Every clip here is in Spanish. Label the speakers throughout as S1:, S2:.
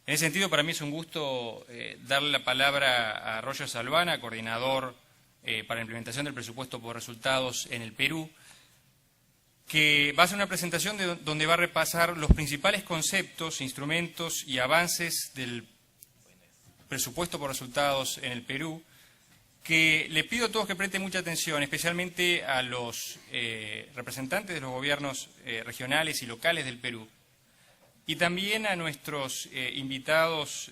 S1: En ese sentido, para mí es un gusto darle la palabra a Roger Salvana, coordinador para la implementación del presupuesto por resultados en el Perú, que va a hacer una presentación donde va a repasar los principales conceptos, instrumentos y avances del presupuesto por resultados en el Perú, que le pido a todos que presten mucha atención, especialmente a los representantes de los gobiernos regionales y locales del Perú, y también a nuestros invitados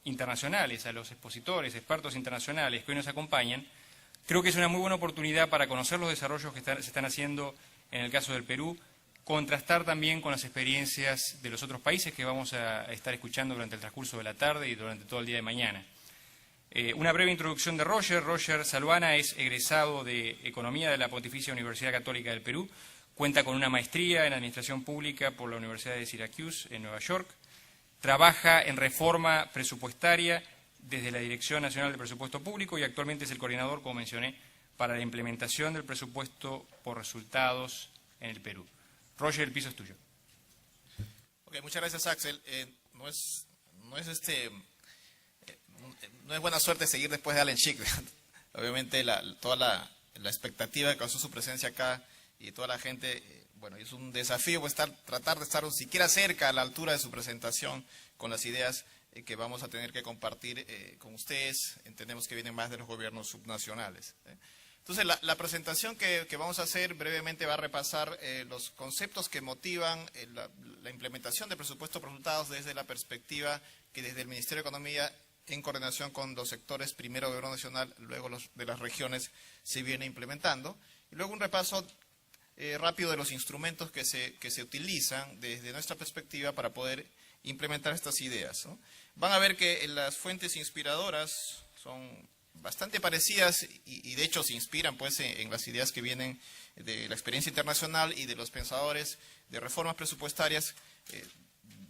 S1: internacionales, a los expositores, expertos internacionales que hoy nos acompañan. Creo que es una muy buena oportunidad para conocer los desarrollos que se están haciendo en el caso del Perú, contrastar también con las experiencias de los otros países que vamos a estar escuchando durante el transcurso de la tarde y durante todo el día de mañana. Una breve introducción de Roger. Roger Salvana es egresado de Economía de la Pontificia Universidad Católica del Perú. Cuenta con una maestría en Administración Pública por la Universidad de Syracuse, en Nueva York. Trabaja en reforma presupuestaria desde la Dirección Nacional de Presupuesto Público y actualmente es el coordinador, como mencioné, para la implementación del presupuesto por resultados en el Perú. Roger, el piso es tuyo.
S2: Ok, muchas gracias, Axel. No es buena suerte seguir después de Allen Schick. Obviamente toda la expectativa que causó su presencia acá y toda la gente, bueno, es un desafío pues, tratar de estar siquiera cerca, a la altura de su presentación, con las ideas que vamos a tener que compartir con ustedes. Entendemos que vienen más de los gobiernos subnacionales. Entonces, la presentación que vamos a hacer brevemente va a repasar los conceptos que motivan la implementación del presupuesto por resultados desde la perspectiva que desde el Ministerio de Economía, en coordinación con los sectores, primero Gobierno Nacional, luego los de las regiones, se viene implementando. Y luego un repaso rápido de los instrumentos que se utilizan desde nuestra perspectiva para poder implementar estas ideas, ¿no? Van a ver que las fuentes inspiradoras son bastante parecidas y de hecho se inspiran pues en las ideas que vienen de la experiencia internacional y de los pensadores de reformas presupuestarias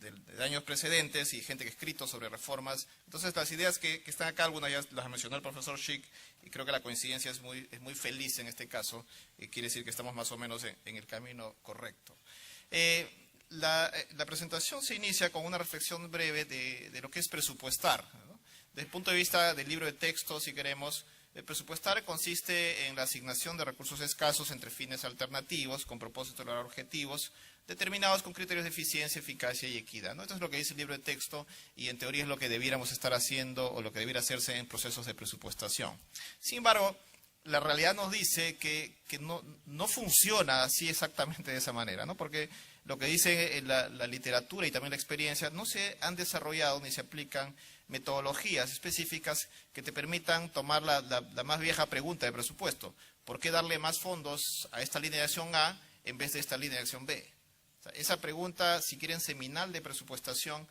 S2: de años precedentes y gente que ha escrito sobre reformas. Entonces las ideas que están acá, algunas ya las mencionó el profesor Schick, y creo que la coincidencia es muy feliz en este caso, quiere decir que estamos más o menos en el camino correcto. La presentación se inicia con una reflexión breve de lo que es presupuestar, ¿no? Desde el punto de vista del libro de texto, si queremos, presupuestar consiste en la asignación de recursos escasos entre fines alternativos con propósito de lograr objetivos determinados con criterios de eficiencia, eficacia y equidad, ¿no? Esto es lo que dice el libro de texto y en teoría es lo que debiéramos estar haciendo o lo que debiera hacerse en procesos de presupuestación. Sin embargo, la realidad nos dice que no funciona así exactamente de esa manera, ¿no? Porque lo que dice la literatura y también la experiencia, no se han desarrollado ni se aplican metodologías específicas que te permitan tomar la más vieja pregunta de presupuesto. ¿Por qué darle más fondos a esta línea de acción A en vez de esta línea de acción B? O sea, esa pregunta, si quieren, seminal de presupuestación,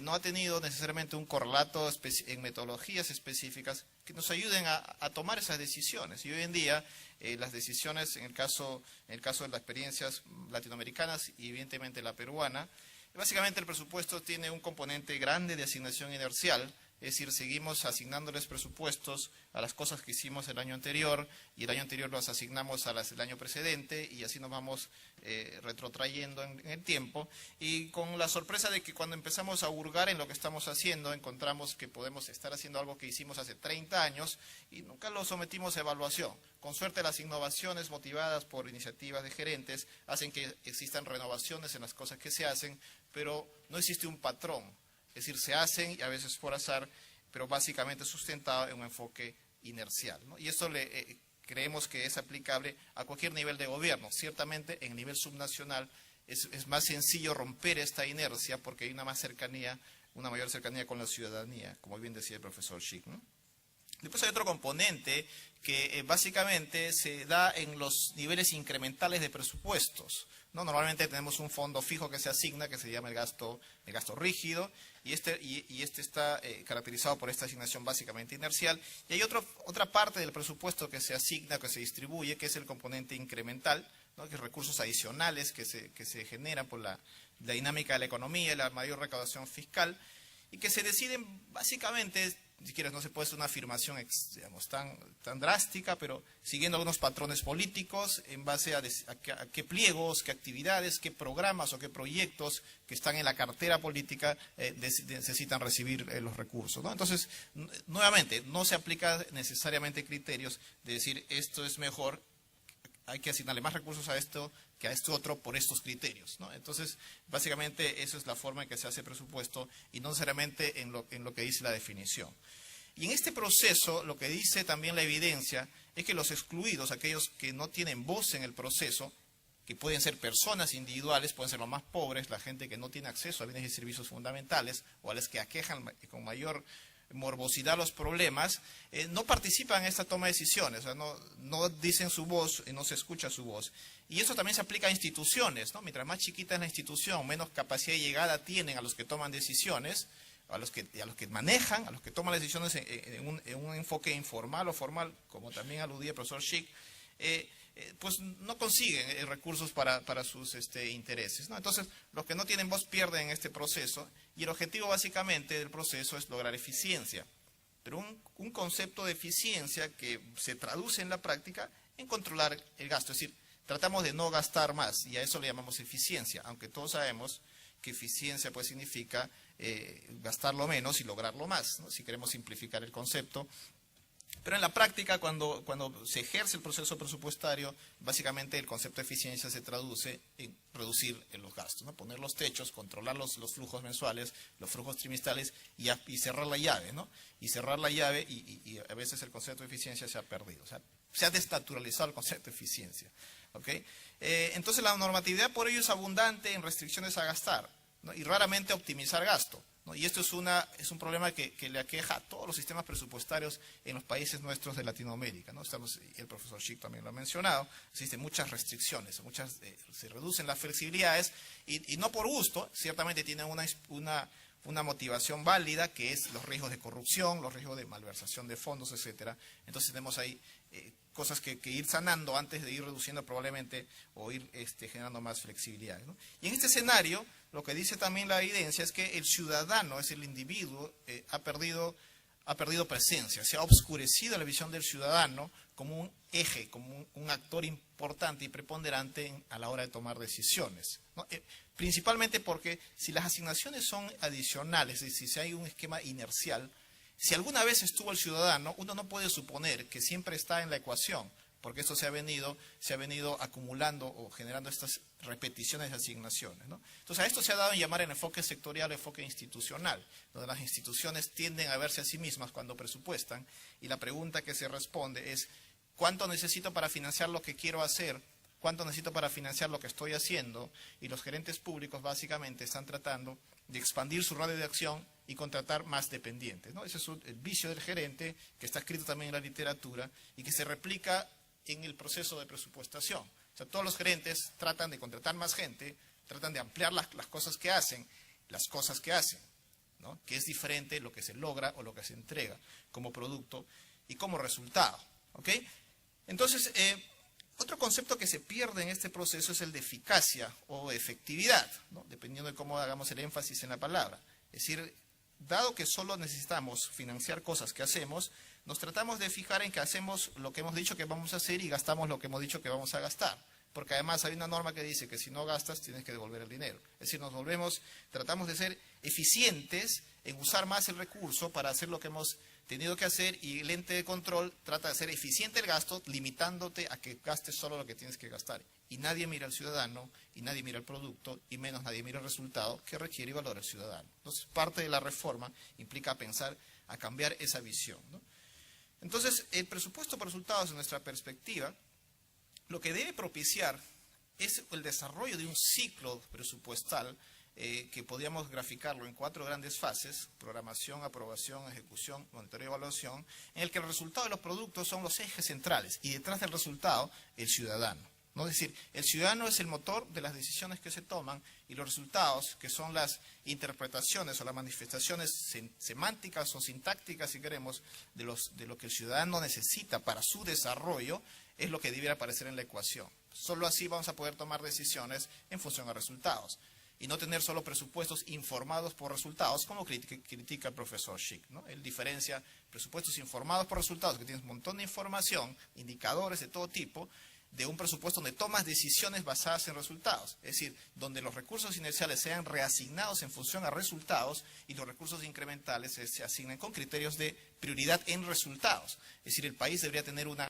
S2: no ha tenido necesariamente un correlato en metodologías específicas que nos ayuden a tomar esas decisiones. Y hoy en día las decisiones, en el caso de las experiencias latinoamericanas y evidentemente la peruana, básicamente el presupuesto tiene un componente grande de asignación inercial, es decir, seguimos asignándoles presupuestos a las cosas que hicimos el año anterior y el año anterior los asignamos a las del año precedente y así nos vamos retrotrayendo en el tiempo, y con la sorpresa de que cuando empezamos a hurgar en lo que estamos haciendo encontramos que podemos estar haciendo algo que hicimos hace 30 años y nunca lo sometimos a evaluación. Con suerte las innovaciones motivadas por iniciativas de gerentes hacen que existan renovaciones en las cosas que se hacen, pero no existe un patrón. Es decir, se hacen y a veces por azar, pero básicamente sustentado en un enfoque inercial, ¿no? Y esto creemos que es aplicable a cualquier nivel de gobierno. Ciertamente en nivel subnacional es más sencillo romper esta inercia porque hay una mayor cercanía con la ciudadanía, como bien decía el profesor Schick, ¿no? Después hay otro componente que básicamente se da en los niveles incrementales de presupuestos, ¿no? Normalmente tenemos un fondo fijo que se asigna, que se llama el gasto rígido, y este está caracterizado por esta asignación básicamente inercial. Y hay otra parte del presupuesto que se asigna, que se distribuye, que es el componente incremental, ¿no? Que es recursos adicionales que se generan por la dinámica de la economía y la mayor recaudación fiscal, y que se deciden básicamente si quieres, no se puede hacer una afirmación digamos, tan drástica, pero siguiendo algunos patrones políticos en base a qué pliegos, qué actividades, qué programas o qué proyectos que están en la cartera política necesitan recibir los recursos, ¿no? Entonces, nuevamente, no se aplica necesariamente criterios de decir esto es mejor, hay que asignarle más recursos a esto que a este otro por estos criterios, ¿no? Entonces, básicamente, esa es la forma en que se hace presupuesto y no necesariamente en lo que dice la definición. Y en este proceso, lo que dice también la evidencia es que los excluidos, aquellos que no tienen voz en el proceso, que pueden ser personas individuales, pueden ser los más pobres, la gente que no tiene acceso a bienes y servicios fundamentales o a las que aquejan con mayor morbosidad los problemas, no participan en esta toma de decisiones, o sea, no dicen su voz y no se escucha su voz. Y eso también se aplica a instituciones, ¿no? Mientras más chiquita es la institución, menos capacidad de llegada tienen a los que toman decisiones, a los que manejan, a los que toman decisiones en un enfoque informal o formal, como también aludía el profesor Schick, pues no consiguen recursos para sus intereses, ¿no? Entonces, los que no tienen voz pierden en este proceso y el objetivo básicamente del proceso es lograr eficiencia. Pero un concepto de eficiencia que se traduce en la práctica en controlar el gasto, es decir, tratamos de no gastar más y a eso le llamamos eficiencia, aunque todos sabemos que eficiencia pues significa gastarlo menos y lograrlo más, ¿no? Si queremos simplificar el concepto. Pero en la práctica, cuando se ejerce el proceso presupuestario, básicamente el concepto de eficiencia se traduce en reducir los gastos, ¿no? Poner los techos, controlar los flujos mensuales, los flujos trimestrales y cerrar la llave, ¿no? Y cerrar la llave y a veces el concepto de eficiencia se ha perdido, o sea, se ha desnaturalizado el concepto de eficiencia, ¿ok? Entonces la normatividad por ello es abundante en restricciones a gastar, ¿no? Y raramente optimizar gasto, ¿no? Y esto es un problema que le aqueja a todos los sistemas presupuestarios en los países nuestros de Latinoamérica, ¿no? El profesor Schick también lo ha mencionado, existen muchas restricciones, se reducen las flexibilidades y no por gusto, ciertamente tienen una motivación válida que es los riesgos de corrupción, los riesgos de malversación de fondos, etcétera. Entonces tenemos ahí cosas que ir sanando antes de ir reduciendo probablemente o ir generando más flexibilidad, ¿no? Y en este escenario, lo que dice también la evidencia es que el ciudadano, es el individuo, ha perdido presencia, se ha obscurecido la visión del ciudadano como un eje, como un actor importante y preponderante a la hora de tomar decisiones, ¿no? Principalmente porque si las asignaciones son adicionales, es decir, si hay un esquema inercial, si alguna vez estuvo el ciudadano, uno no puede suponer que siempre está en la ecuación, porque esto se ha venido acumulando o generando estas repeticiones de asignaciones, ¿no? Entonces a esto se ha dado en llamar el enfoque sectorial o enfoque institucional, donde las instituciones tienden a verse a sí mismas cuando presupuestan y la pregunta que se responde es ¿cuánto necesito para financiar lo que quiero hacer? ¿Cuánto necesito para financiar lo que estoy haciendo? Y los gerentes públicos básicamente están tratando de expandir su radio de acción y contratar más dependientes, ¿no? Ese es el vicio del gerente, que está escrito también en la literatura y que se replica en el proceso de presupuestación. O sea, todos los gerentes tratan de contratar más gente, tratan de ampliar las cosas que hacen, ¿no? Que es diferente lo que se logra o lo que se entrega como producto y como resultado, ¿ok? Entonces, otro concepto que se pierde en este proceso es el de eficacia o efectividad, ¿no? Dependiendo de cómo hagamos el énfasis en la palabra. Es decir, dado que solo necesitamos financiar cosas que hacemos, nos tratamos de fijar en que hacemos lo que hemos dicho que vamos a hacer y gastamos lo que hemos dicho que vamos a gastar. Porque además hay una norma que dice que si no gastas tienes que devolver el dinero. Es decir, tratamos de ser eficientes en usar más el recurso para hacer lo que hemos tenido que hacer y el ente de control trata de hacer eficiente el gasto limitándote a que gastes solo lo que tienes que gastar. Y nadie mira al ciudadano, y nadie mira el producto, y menos nadie mira el resultado que requiere y valora el ciudadano. Entonces, parte de la reforma implica pensar a cambiar esa visión, ¿no? Entonces, el presupuesto por resultados, en nuestra perspectiva, lo que debe propiciar es el desarrollo de un ciclo presupuestal que podríamos graficarlo en 4 grandes fases: programación, aprobación, ejecución, monitoreo y evaluación, en el que el resultado de los productos son los ejes centrales y detrás del resultado el ciudadano, ¿no? Es decir, el ciudadano es el motor de las decisiones que se toman y los resultados, que son las interpretaciones o las manifestaciones semánticas o sintácticas, si queremos, de lo que el ciudadano necesita para su desarrollo, es lo que debiera aparecer en la ecuación. Solo así vamos a poder tomar decisiones en función a resultados. y no tener solo presupuestos informados por resultados, como critica el profesor Schick, ¿no? Él diferencia presupuestos informados por resultados, que tienes un montón de información, indicadores de todo tipo, de un presupuesto donde tomas decisiones basadas en resultados, es decir, donde los recursos inerciales sean reasignados en función a resultados y los recursos incrementales se asignen con criterios de prioridad en resultados. Es decir, el país debería tener una